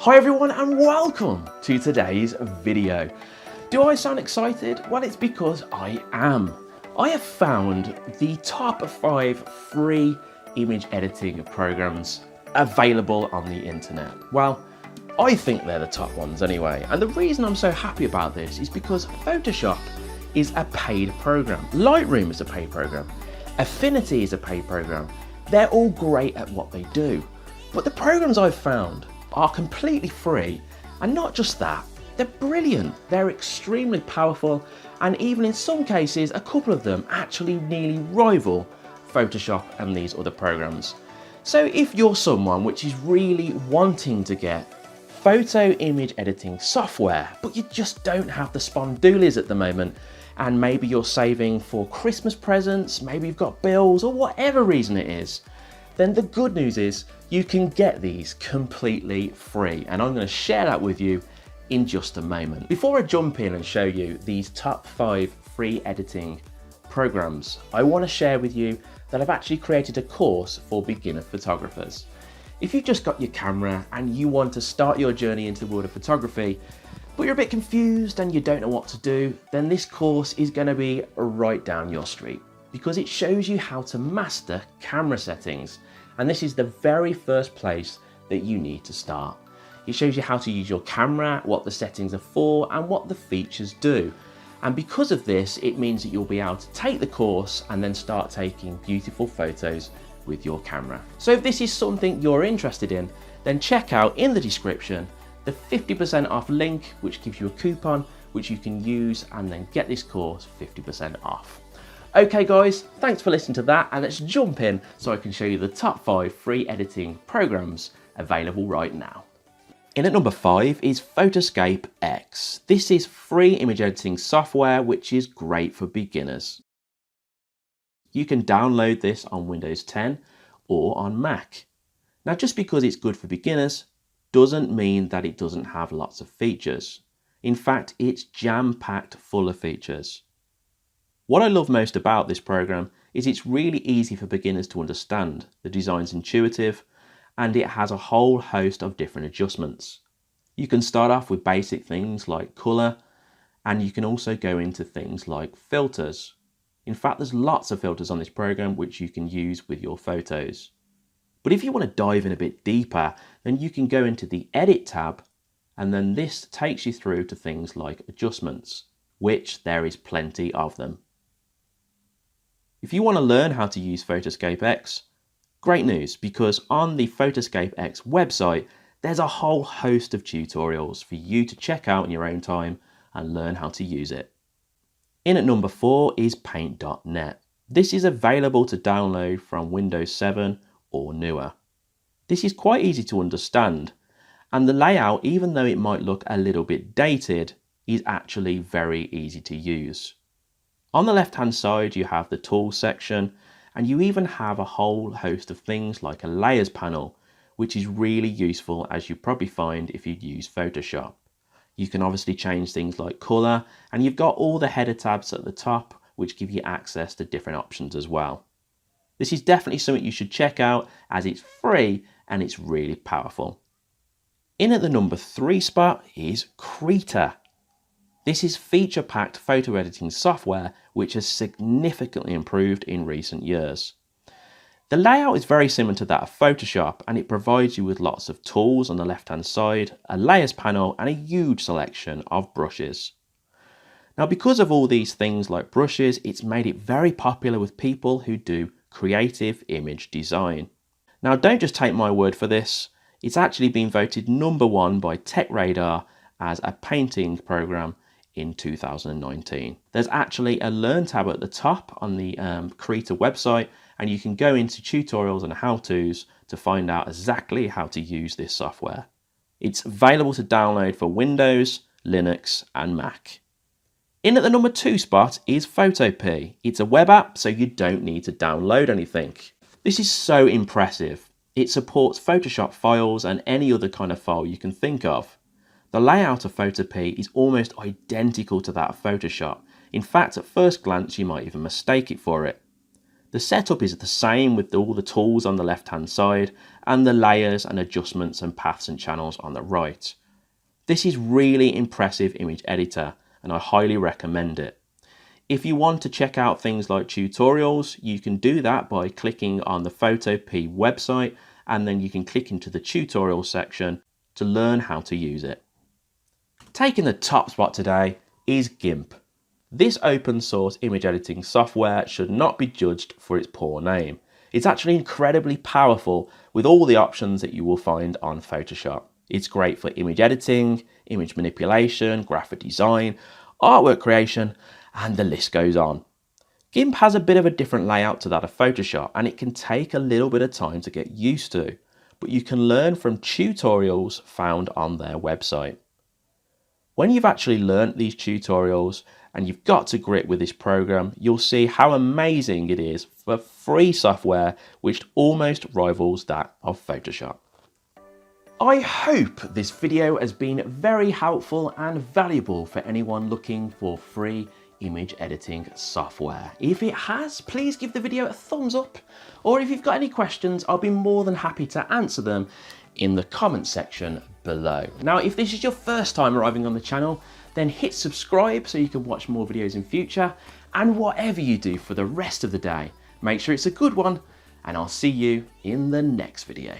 Hi everyone and welcome to today's video. Do I sound excited? Well, it's because I am. I have found the top 5 free image editing programs available on the internet. Well, I think they're the top ones anyway. And the reason I'm so happy about this is because Photoshop is a paid program. Lightroom is a paid program. Affinity is a paid program. They're all great at what they do. But the programs I've found are completely free, and not just that, they're brilliant. They're extremely powerful, and even in some cases, a couple of them actually nearly rival Photoshop and these other programs. So if you're someone which is really wanting to get photo image editing software, but you just don't have the spondoolies at the moment, and maybe you're saving for Christmas presents, maybe you've got bills, or whatever reason it is, then the good news is you can get these completely free, and I'm going to share that with you in just a moment. Before I jump in and show you these top 5 free editing programs, I want to share with you that I've actually created a course for beginner photographers. If you've just got your camera and you want to start your journey into the world of photography, but you're a bit confused and you don't know what to do, then this course is going to be right down your street, because it shows you how to master camera settings. And this is the very first place that you need to start. It shows you how to use your camera, what the settings are for, and what the features do. And because of this, it means that you'll be able to take the course and then start taking beautiful photos with your camera. So if this is something you're interested in, then check out in the description the 50% off link, which gives you a coupon which you can use and then get this course 50% off. Okay guys, thanks for listening to that, and let's jump in so I can show you the top 5 free editing programs available right now. In at number 5 is Photoscape X. This is free image editing software which is great for beginners. You can download this on Windows 10 or on Mac. Now, just because it's good for beginners doesn't mean that it doesn't have lots of features. In fact, it's jam-packed full of features. What I love most about this program is it's really easy for beginners to understand. The design's intuitive and it has a whole host of different adjustments. You can start off with basic things like color, and you can also go into things like filters. In fact, there's lots of filters on this program which you can use with your photos. But if you want to dive in a bit deeper, then you can go into the Edit tab, and then this takes you through to things like adjustments, which there is plenty of them. If you want to learn how to use Photoscape X, great news, because on the Photoscape X website, there's a whole host of tutorials for you to check out in your own time and learn how to use it. In at number 4 is Paint.net. This is available to download from Windows 7 or newer. This is quite easy to understand, and the layout, even though it might look a little bit dated, is actually very easy to use. On the left hand side you have the tools section, and you even have a whole host of things like a layers panel, which is really useful, as you probably find if you use Photoshop. You can obviously change things like color, and you've got all the header tabs at the top which give you access to different options as well. This is definitely something you should check out, as it's free and it's really powerful. In at the number 3 spot is Krita. This is feature-packed photo editing software which has significantly improved in recent years. The layout is very similar to that of Photoshop, and it provides you with lots of tools on the left-hand side, a layers panel, and a huge selection of brushes. Now, because of all these things like brushes, it's made it very popular with people who do creative image design. Now, don't just take my word for this. It's actually been voted number 1 by TechRadar as a painting program in 2019. There's actually a Learn tab at the top on the Krita website, and you can go into tutorials and how-tos to find out exactly how to use this software. It's available to download for Windows, Linux, and Mac. In at the number 2 spot is Photopea. It's a web app, so you don't need to download anything. This is so impressive. It supports Photoshop files and any other kind of file you can think of. The layout of Photopea is almost identical to that of Photoshop. In fact, at first glance, you might even mistake it for it. The setup is the same with all the tools on the left hand side and the layers and adjustments and paths and channels on the right. This is really impressive image editor and I highly recommend it. If you want to check out things like tutorials, you can do that by clicking on the Photopea website and then you can click into the tutorial section to learn how to use it. Taking the top spot today is GIMP. This open source image editing software should not be judged for its poor name. It's actually incredibly powerful with all the options that you will find on Photoshop. It's great for image editing, image manipulation, graphic design, artwork creation, and the list goes on. GIMP has a bit of a different layout to that of Photoshop and it can take a little bit of time to get used to, but you can learn from tutorials found on their website. When you've actually learnt these tutorials and you've got to grip with this program, you'll see how amazing it is for free software which almost rivals that of Photoshop. I hope this video has been very helpful and valuable for anyone looking for free image editing software. If it has, please give the video a thumbs up, or if you've got any questions, I'll be more than happy to answer them in the comment section below. Now, if this is your first time arriving on the channel, then hit subscribe so you can watch more videos in future, and whatever you do for the rest of the day, make sure it's a good one, and I'll see you in the next video.